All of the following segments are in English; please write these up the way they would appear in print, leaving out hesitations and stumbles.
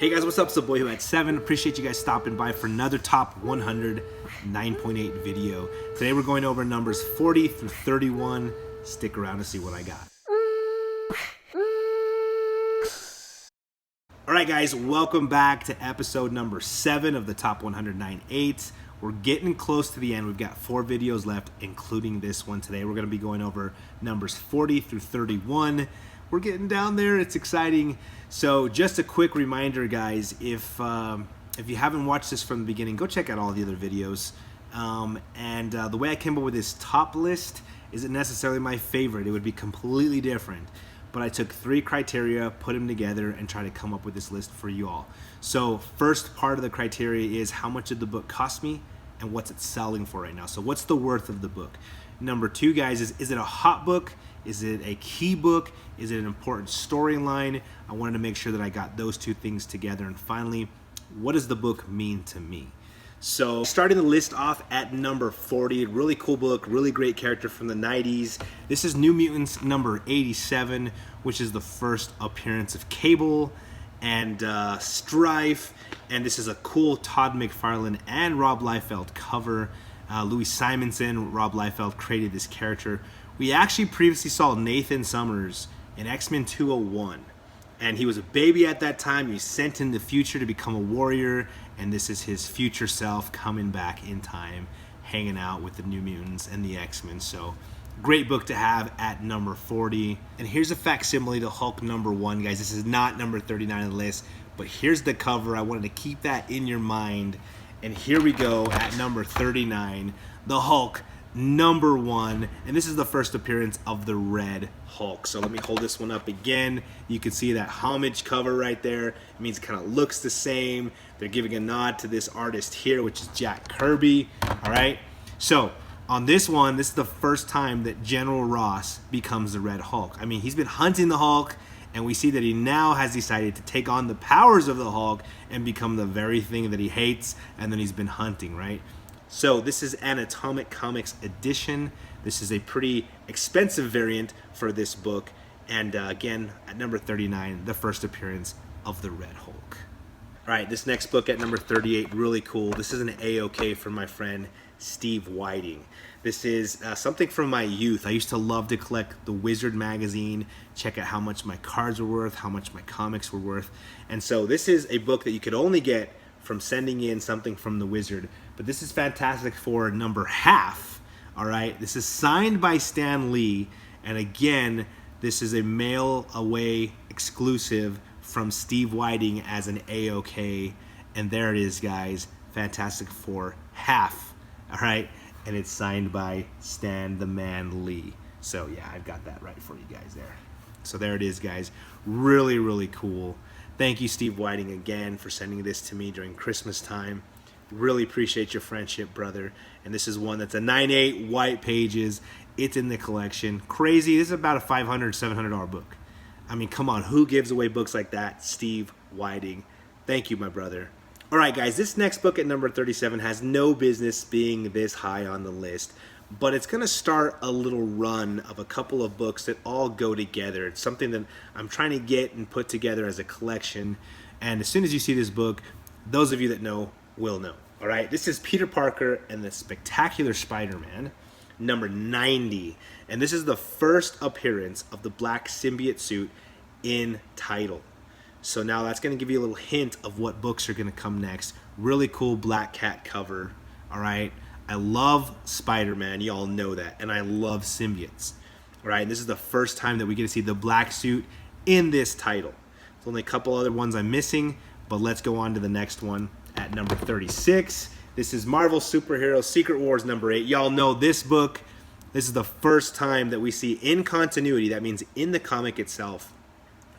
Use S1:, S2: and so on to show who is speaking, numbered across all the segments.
S1: Hey guys, what's up? It's the boy who had 7. Appreciate you guys stopping by for another top 100 9.8 video. Today we're going over numbers 40 through 31. Stick around to see what I got. Alright guys, welcome back to episode number 7 of the top 100 9.8. We're getting close to the end. We've got 4 videos left, including this one today. We're going to be going over numbers 40 through 31. We're getting down there. It's exciting. So just a quick reminder, guys, if you haven't watched this from the beginning, go check out all the other videos. The way I came up with this top list isn't necessarily my favorite. It would be completely different. But I took 3 criteria, put them together, and tried to come up with this list for you all. So first part of the criteria is how much did the book cost me and what's it selling for right now. So what's the worth of the book? Number 2, guys, is it a hot book? Is it a key book? Is it an important storyline? I wanted to make sure that I got those 2 things together. And finally, what does the book mean to me? So starting the list off at number 40, really cool book, really great character from the 90s. This is New Mutants number 87, which is the first appearance of Cable and Strife. And this is a cool Todd McFarlane and Rob Liefeld cover. Louis Simonson, Rob Liefeld created this character. We actually previously saw Nathan Summers in X-Men 201, and he was a baby at that time. He was sent in the future to become a warrior, and this is his future self coming back in time, hanging out with the New Mutants and the X-Men. So great book to have at number 40. And here's a facsimile to Hulk number 1, guys. This is not number 39 on the list, but here's the cover. I wanted to keep that in your mind. And here we go at number 39, the Hulk number 1, and this is the first appearance of the Red Hulk. So let me hold this one up again. You can see that homage cover right there. It means it kind of looks the same. They're giving a nod to this artist here, which is Jack Kirby. All right. So on this one, this is the first time that General Ross becomes the Red Hulk. I mean, he's been hunting the Hulk, and we see that he now has decided to take on the powers of the Hulk and become the very thing that he hates, and then he's been hunting, right? So this is an Atomic Comics edition. This is a pretty expensive variant for this book. And again, at number 39, the first appearance of the Red Hulk. All right, this next book at number 38, really cool. This is an A-OK from my friend Steve Whiting. This is something from my youth. I used to love to collect the Wizard magazine, check out how much my cards were worth, how much my comics were worth. And so this is a book that you could only get from sending in something from the Wizard. But this is fantastic for number half. All right, this is signed by Stan Lee, and again, this is a mail away exclusive from Steve Whiting as an A-OK, and there it is, guys. Fantastic for half. All right, and it's signed by Stan the Man Lee. So yeah, I've got that right for you guys there. So there it is, guys. Really, really cool. Thank you, Steve Whiting, again for sending this to me during Christmas time. Really appreciate your friendship, brother. And this is one that's a 9.8, white pages. It's in the collection. Crazy. This is about a $500, $700 book. I mean, come on. Who gives away books like that? Steve Whiting. Thank you, my brother. All right, guys. This next book at number 37 has no business being this high on the list. But it's going to start a little run of a couple of books that all go together. It's something that I'm trying to get and put together as a collection. And as soon as you see this book, those of you that know will know. All right, this is Peter Parker and the Spectacular Spider-Man, number 90. And this is the first appearance of the black symbiote suit in title. So now that's going to give you a little hint of what books are going to come next. Really cool Black Cat cover. All right. I love Spider-Man, you all know that, and I love symbiotes. All right, and this is the first time that we get to see the black suit in this title. There's only a couple other ones I'm missing, but let's go on to the next one at number 36. This is Marvel Superhero Secret Wars number 8. Y'all know this book. This is the first time that we see in continuity, that means in the comic itself,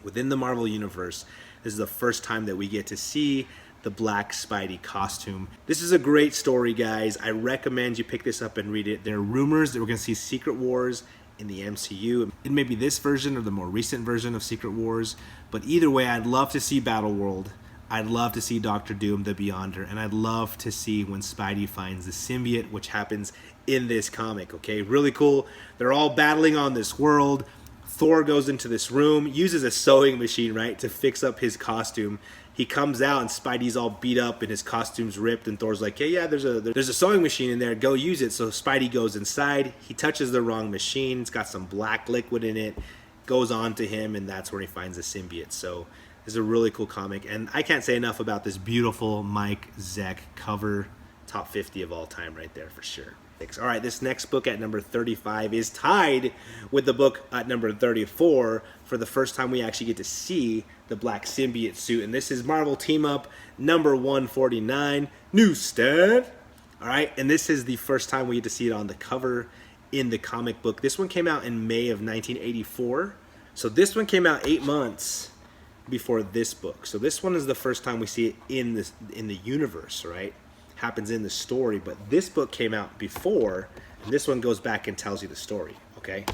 S1: within the Marvel Universe, this is the first time that we get to see the black Spidey costume. This is a great story, guys. I recommend you pick this up and read it. There are rumors that we're going to see Secret Wars in the MCU. It may be this version or the more recent version of Secret Wars, but either way, I'd love to see Battleworld. I'd love to see Doctor Doom, the Beyonder, and I'd love to see when Spidey finds the symbiote, which happens in this comic, okay? Really cool. They're all battling on this world. Thor goes into this room, uses a sewing machine, right, to fix up his costume. He comes out and Spidey's all beat up and his costume's ripped, and Thor's like, hey, yeah, there's a sewing machine in there, go use it. So Spidey goes inside, he touches the wrong machine, it's got some black liquid in it, goes on to him, and that's where he finds the symbiote. So it's a really cool comic, and I can't say enough about this beautiful Mike Zeck cover. Top 50 of all time right there for sure. All right, this next book at number 35 is tied with the book at number 34. For the first time, we actually get to see the black symbiote suit, and this is Marvel Team Up number 149, newsstand. All right, and this is the first time we get to see it on the cover in the comic book. This one came out in May of 1984, so this one came out 8 months before this book. So this one is the first time we see it in the universe, right? Happens in the story, but this book came out before, and this one goes back and tells you the story. Okay,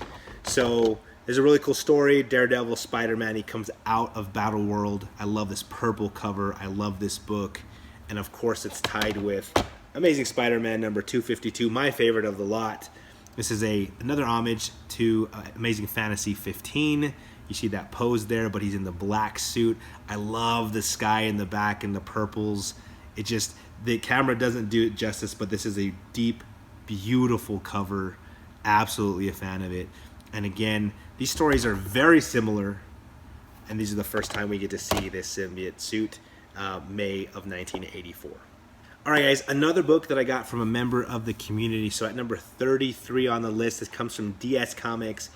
S1: so there's a really cool story. Daredevil, Spider-Man, he comes out of Battle World. I love this purple cover. I love this book, and of course it's tied with Amazing Spider-Man number 252, my favorite of the lot. This is another homage to Amazing Fantasy 15. You see that pose there, but he's in the black suit. I love the sky in the back and the purples. It just, the camera doesn't do it justice, but this is a deep, beautiful cover. Absolutely a fan of it. And again, these stories are very similar, and these are the first time we get to see this symbiote suit, May of 1984. All right, guys, another book that I got from a member of the community. So at number 33 on the list, this comes from DS Comics.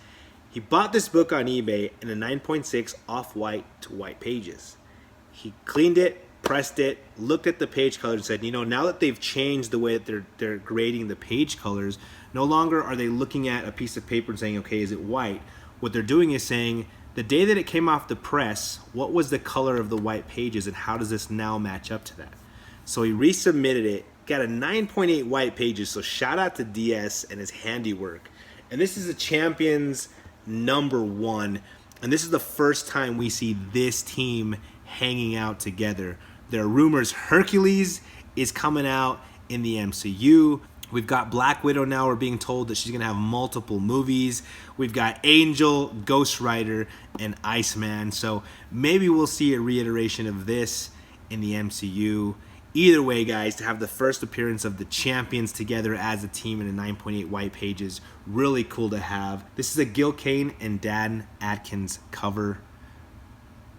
S1: He bought this book on eBay in a 9.6 off-white to white pages. He cleaned it, pressed it, looked at the page colors, and said, you know, now that they've changed the way that they're grading the page colors, no longer are they looking at a piece of paper and saying, okay, is it white? What they're doing is saying, the day that it came off the press, what was the color of the white pages, and how does this now match up to that? So he resubmitted it, got a 9.8 white pages, so shout out to DS and his handiwork. And this is a Champions #1, and this is the first time we see this team hanging out together. There are rumors Hercules is coming out in the MCU. We've got Black Widow now. We're being told that she's going to have multiple movies. We've got Angel, Ghost Rider, and Iceman. So maybe we'll see a reiteration of this in the MCU. Either way, guys, to have the first appearance of the Champions together as a team in a 9.8 white pages, really cool to have. This is a Gil Kane and Dan Adkins cover.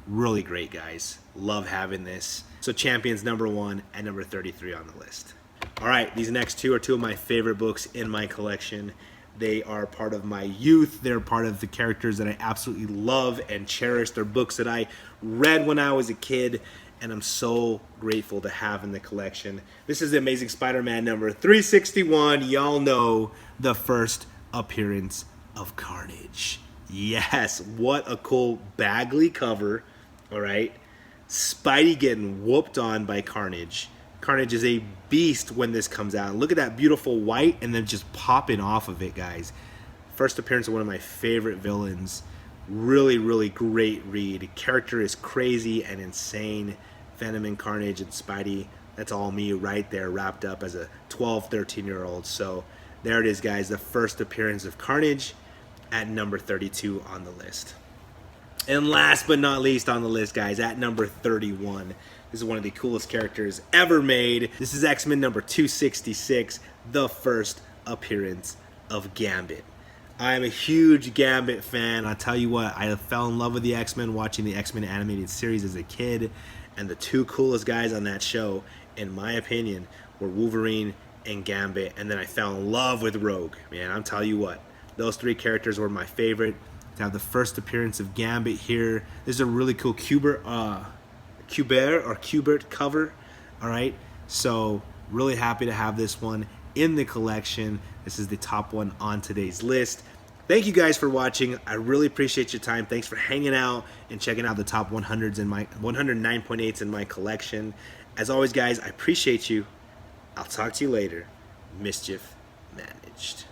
S1: Really great, guys. Love having this. So Champions #1 and number 33 on the list. All right, these next two are two of my favorite books in my collection. They are part of my youth. They're part of the characters that I absolutely love and cherish. They're books that I read when I was a kid, and I'm so grateful to have in the collection. This is the Amazing Spider-Man number 361. Y'all know the first appearance of Carnage. Yes, what a cool Bagley cover, all right? Spidey getting whooped on by Carnage. Carnage is a beast when this comes out. Look at that beautiful white and then just popping off of it, guys. First appearance of one of my favorite villains. Really, really great read. Character is crazy and insane. Venom and Carnage and Spidey, that's all me right there, wrapped up as a 12, 13-year-old. So there it is, guys, the first appearance of Carnage at number 32 on the list. And last but not least on the list, guys, at number 31, this is one of the coolest characters ever made. This is X-Men number 266, the first appearance of Gambit. I am a huge Gambit fan. I'll tell you what, I fell in love with the X-Men watching the X-Men animated series as a kid, and the two coolest guys on that show, in my opinion, were Wolverine and Gambit, and then I fell in love with Rogue. Man, I'll tell you what, those three characters were my favorite. To have the first appearance of Gambit here, this is a really cool Kubert cover, all right? So really happy to have this one in the collection. This is the top one on today's list. Thank you guys for watching. I really appreciate your time. Thanks for hanging out and checking out the top 100s in my 109.8s in my collection. As always, guys, I appreciate you. I'll talk to you later. Mischief managed.